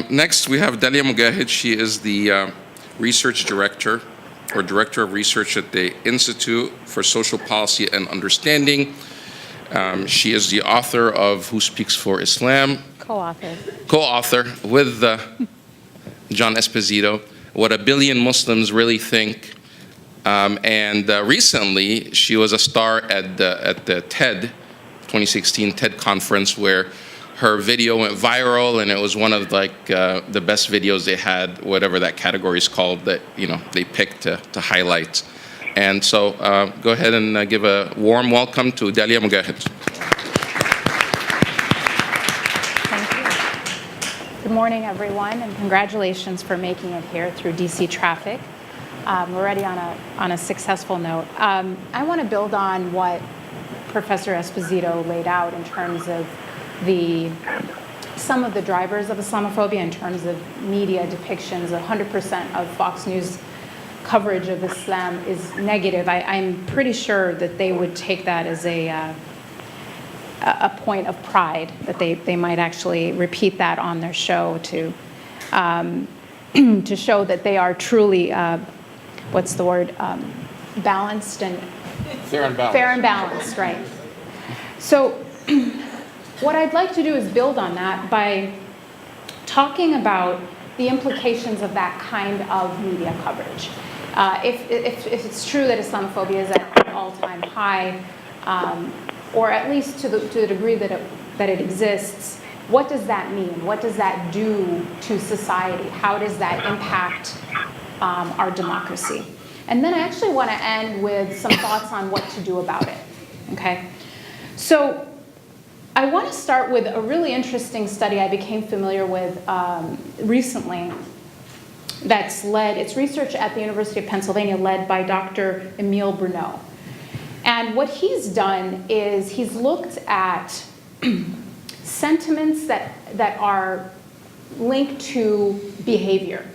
Next, we have Dalia Mogahed. She is the research director or director of research at the Institute for Social Policy and Understanding. She is the author of Who Speaks for Islam? Co-author with John Esposito, What a Billion Muslims Really Think. And recently, she was a star at the TED 2016 TED conference, where her video went viral, and it was one of the best videos they had, whatever that category is called, that they picked to highlight. And so go ahead and give a warm welcome to Dalia Mogahed. Thank you. Good morning, everyone, and congratulations for making it here through DC traffic. We're already on a successful note. I want to build on what Professor Esposito laid out in terms of some of the drivers of Islamophobia in terms of media depictions. 100% of Fox News coverage of Islam is negative. I'm pretty sure that they would take that as a point of pride, that they might actually repeat that on their show to show that they are truly, what's the word, balanced and fair and balanced. Fair and balanced, right. So what I'd like to do is build on that by talking about the implications of that kind of media coverage. If it's true that Islamophobia is at an all-time high, or at least to the degree that it exists, what does that mean? What does that do to society? How does that impact our democracy? And then I actually want to end with some thoughts on what to do about it. Okay? So I want to start with a really interesting study I became familiar with recently it's research at the University of Pennsylvania led by Dr. Emile Bruneau. And what he's done is he's looked at sentiments that are linked to behavior.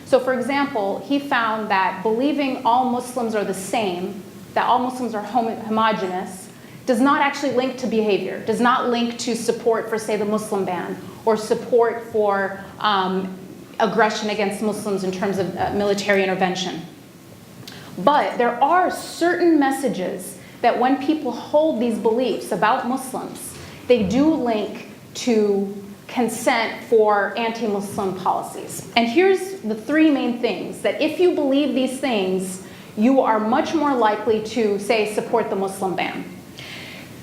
So for example, he found that believing all Muslims are the same, that all Muslims are homogenous, does not actually link to behavior, does not link to support for, say, the Muslim ban, or support for aggression against Muslims in terms of military intervention. But there are certain messages that when people hold these beliefs about Muslims, they do link to consent for anti-Muslim policies. And here's the three main things, that if you believe these things, you are much more likely to, say, support the Muslim ban.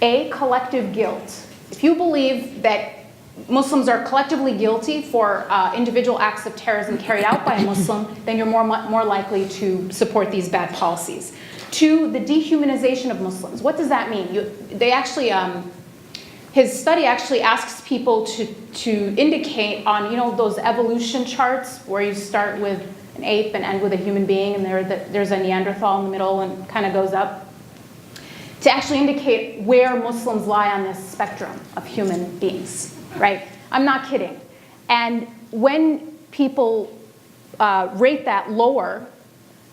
A, collective guilt. If you believe that Muslims are collectively guilty for individual acts of terrorism carried out by a Muslim, then you're more likely to support these bad policies. Two, the dehumanization of Muslims. What does that mean? His study actually asks people to indicate on those evolution charts where you start with an ape and end with a human being, and there's a Neanderthal in the middle and kind of goes up, to actually indicate where Muslims lie on this spectrum of human beings, right? I'm not kidding. And when people rate that lower,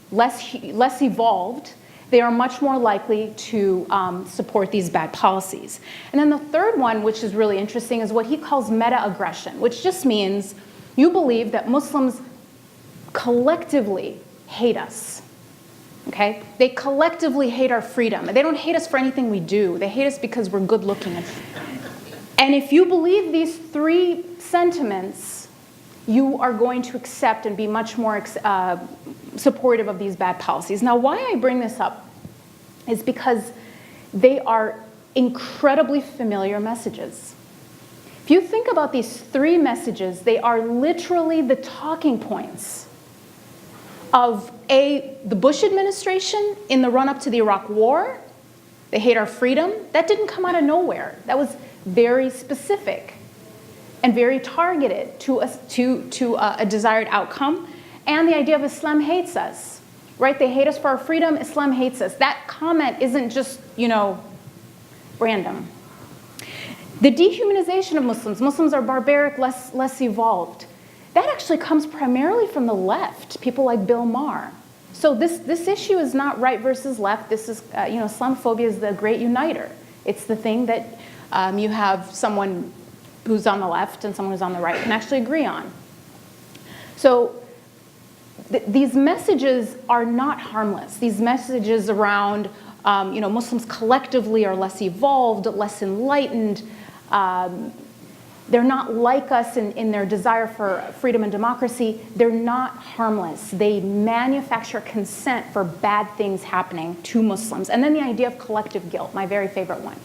less evolved, they are much more likely to support these bad policies. And then the third one, which is really interesting, is what he calls meta-aggression, which just means you believe that Muslims collectively hate us. Okay? They collectively hate our freedom. They don't hate us for anything we do. They hate us because we're good looking. And if you believe these three sentiments, you are going to accept and be much more supportive of these bad policies. Now, why I bring this up is because they are incredibly familiar messages. If you think about these three messages, they are literally the talking points of the Bush administration in the run-up to the Iraq War. They hate our freedom. That didn't come out of nowhere. That was very specific and very targeted to a desired outcome. And the idea of Islam hates us, right? They hate us for our freedom. Islam hates us. That comment isn't just, random. The dehumanization of Muslims. Muslims are barbaric, less evolved. That actually comes primarily from the left, people like Bill Maher. So this issue is not right versus left. This is, Islamophobia is the great uniter. It's the thing that you have someone who's on the left and someone who's on the right can actually agree on. So these messages are not harmless. These messages around, Muslims collectively are less evolved, less enlightened. They're not like us in their desire for freedom and democracy. They're not harmless. They manufacture consent for bad things happening to Muslims. And then the idea of collective guilt, my very favorite one.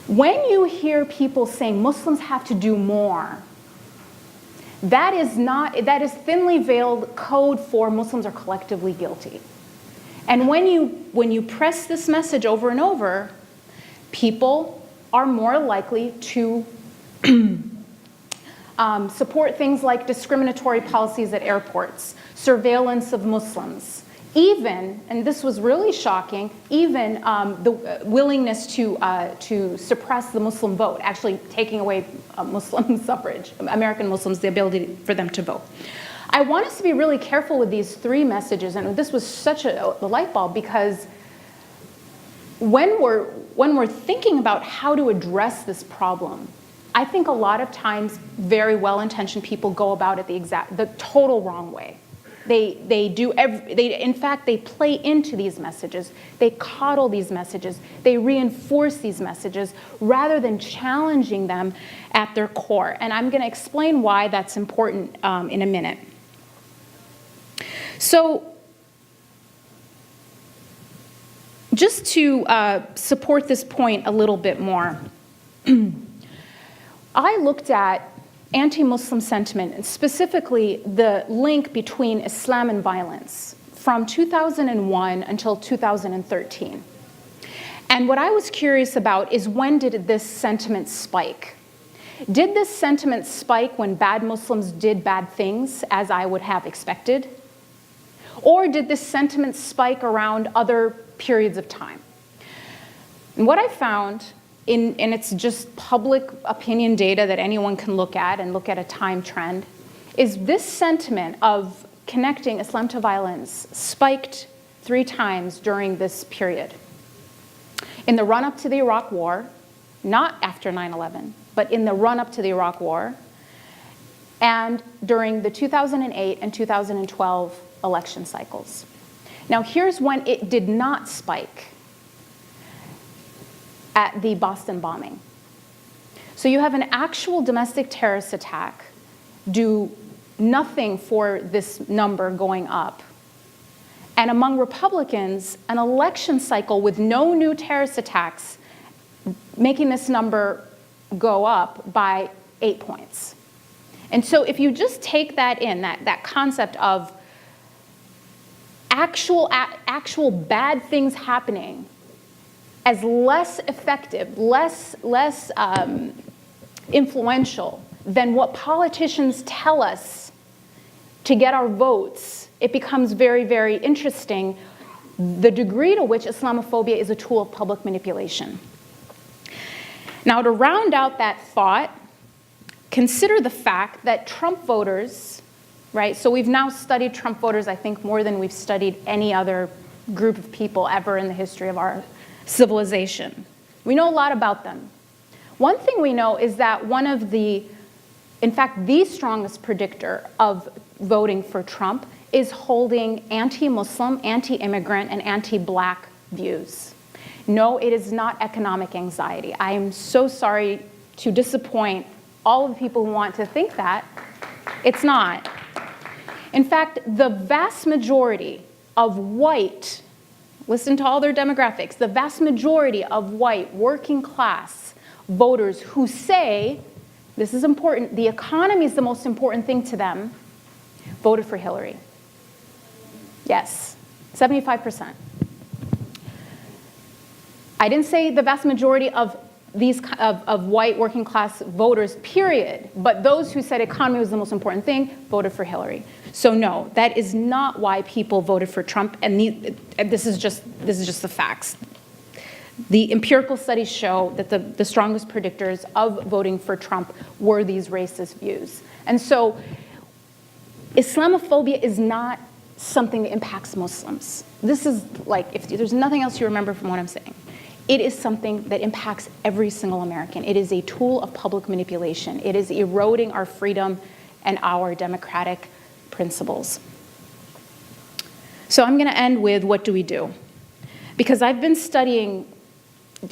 When you hear people saying Muslims have to do more, that is thinly veiled code for Muslims are collectively guilty. And when you press this message over and over, people are more likely to support things like discriminatory policies at airports, surveillance of Muslims, even, and this was really shocking, even the willingness to suppress the Muslim vote, actually taking away Muslim suffrage, American Muslims, the ability for them to vote. I want us to be really careful with these three messages, and this was such a light bulb, because when we're thinking about how to address this problem, I think a lot of times very well-intentioned people go about it the total wrong way. In fact, they play into these messages. They coddle these messages. They reinforce these messages rather than challenging them at their core. And I'm going to explain why that's important in a minute. So, just to support this point a little bit more, I looked at anti-Muslim sentiment, and specifically the link between Islam and violence from 2001 until 2013. And what I was curious about is, when did this sentiment spike? Did this sentiment spike when bad Muslims did bad things, as I would have expected? Or did this sentiment spike around other periods of time? And what I found, and it's just public opinion data that anyone can look at and look at a time trend, is this sentiment of connecting Islam to violence spiked 3 times during this period. In the run-up to the Iraq War, not after 9/11, but in the run-up to the Iraq War, and during the 2008 and 2012 election cycles. Now, here's when it did not spike: at the Boston bombing. So you have an actual domestic terrorist attack do nothing for this number going up. And among Republicans, an election cycle with no new terrorist attacks, making this number go up by 8 points. And so if you just take that in, that concept of actual bad things happening as less effective, less influential than what politicians tell us to get our votes, it becomes very, very interesting the degree to which Islamophobia is a tool of public manipulation. Now, to round out that thought, consider the fact that Trump voters, right? So we've now studied Trump voters, I think, more than we've studied any other group of people ever in the history of our civilization. We know a lot about them. One thing we know is that in fact, the strongest predictor of voting for Trump is holding anti-Muslim, anti-immigrant, and anti-black views. No, it is not economic anxiety. I am so sorry to disappoint all of the people who want to think that. It's not. In fact, the vast majority of white, listen to all their demographics, the vast majority of white working class voters who say, this is important, the economy is the most important thing to them, voted for Hillary. Yes, 75%. I didn't say the vast majority of white working class voters, period, but those who said economy was the most important thing voted for Hillary. So no, that is not why people voted for Trump, and this is just the facts. The empirical studies show that the strongest predictors of voting for Trump were these racist views. And so Islamophobia is not something that impacts Muslims. This is like, if there's nothing else you remember from what I'm saying, it is something that impacts every single American. It is a tool of public manipulation. It is eroding our freedom and our democratic principles. So I'm going to end with, what do we do? Because I've been studying,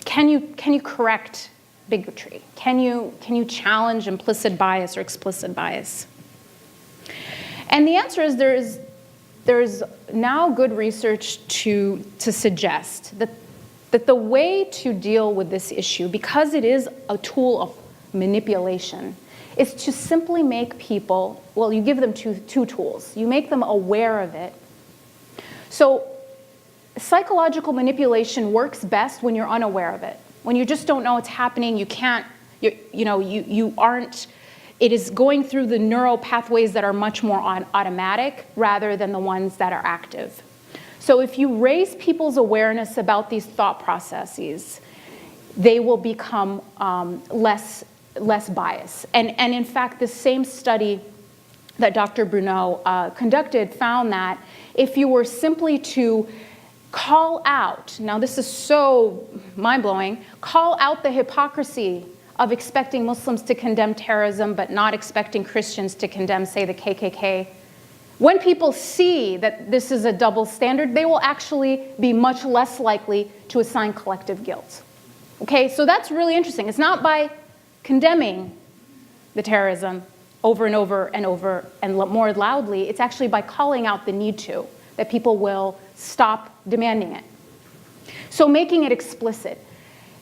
can you correct bigotry? Can you challenge implicit bias or explicit bias? And the answer is there's now good research to suggest that the way to deal with this issue, because it is a tool of manipulation, is to simply make people, well, you give them two tools. You make them aware of it. So psychological manipulation works best when you're unaware of it. When you just don't know it's happening, you aren't, it is going through the neural pathways that are much more automatic rather than the ones that are active. So if you raise people's awareness about these thought processes, they will become less biased. And in fact, the same study that Dr. Bruno conducted found that if you were simply to call out, now this is so mind-blowing, call out the hypocrisy of expecting Muslims to condemn terrorism but not expecting Christians to condemn, say, the KKK. When people see that this is a double standard, they will actually be much less likely to assign collective guilt. Okay, so that's really interesting. It's not by condemning the terrorism over and over and over and more loudly, it's actually by calling out the need to, that people will stop demanding it. So making it explicit.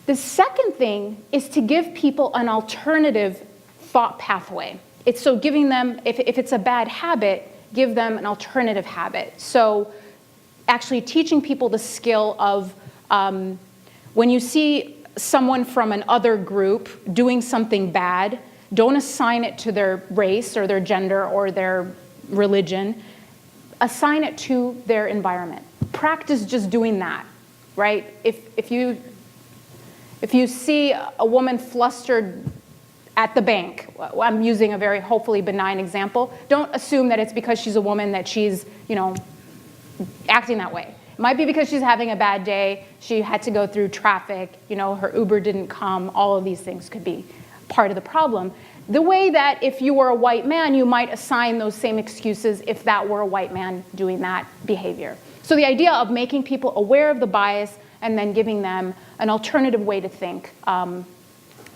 The second thing is to give people an alternative thought pathway. It's so giving them, if it's a bad habit, give them an alternative habit. So actually teaching people the skill of when you see someone from an other group doing something bad, don't assign it to their race or their gender or their religion. Assign it to their environment. Practice just doing that, right? If you see a woman flustered at the bank, I'm using a very hopefully benign example, don't assume that it's because she's a woman that she's, acting that way. It might be because she's having a bad day, she had to go through traffic, her Uber didn't come, all of these things could be part of the problem. The way that if you were a white man, you might assign those same excuses if that were a white man doing that behavior. So the idea of making people aware of the bias and then giving them an alternative way to think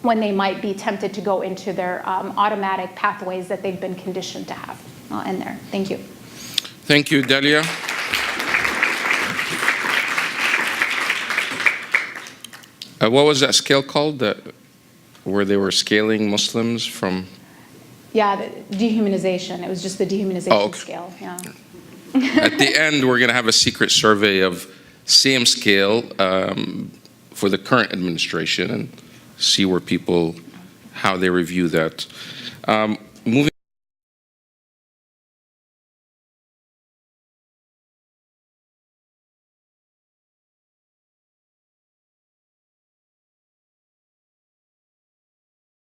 when they might be tempted to go into their automatic pathways that they've been conditioned to have. I'll end there. Thank you. Thank you, Dalia. What was that scale called, where they were scaling Muslims from? Yeah, the dehumanization. It was just the dehumanization scale. Yeah. At the end, we're going to have a secret survey of same scale for the current administration and see where how they review that.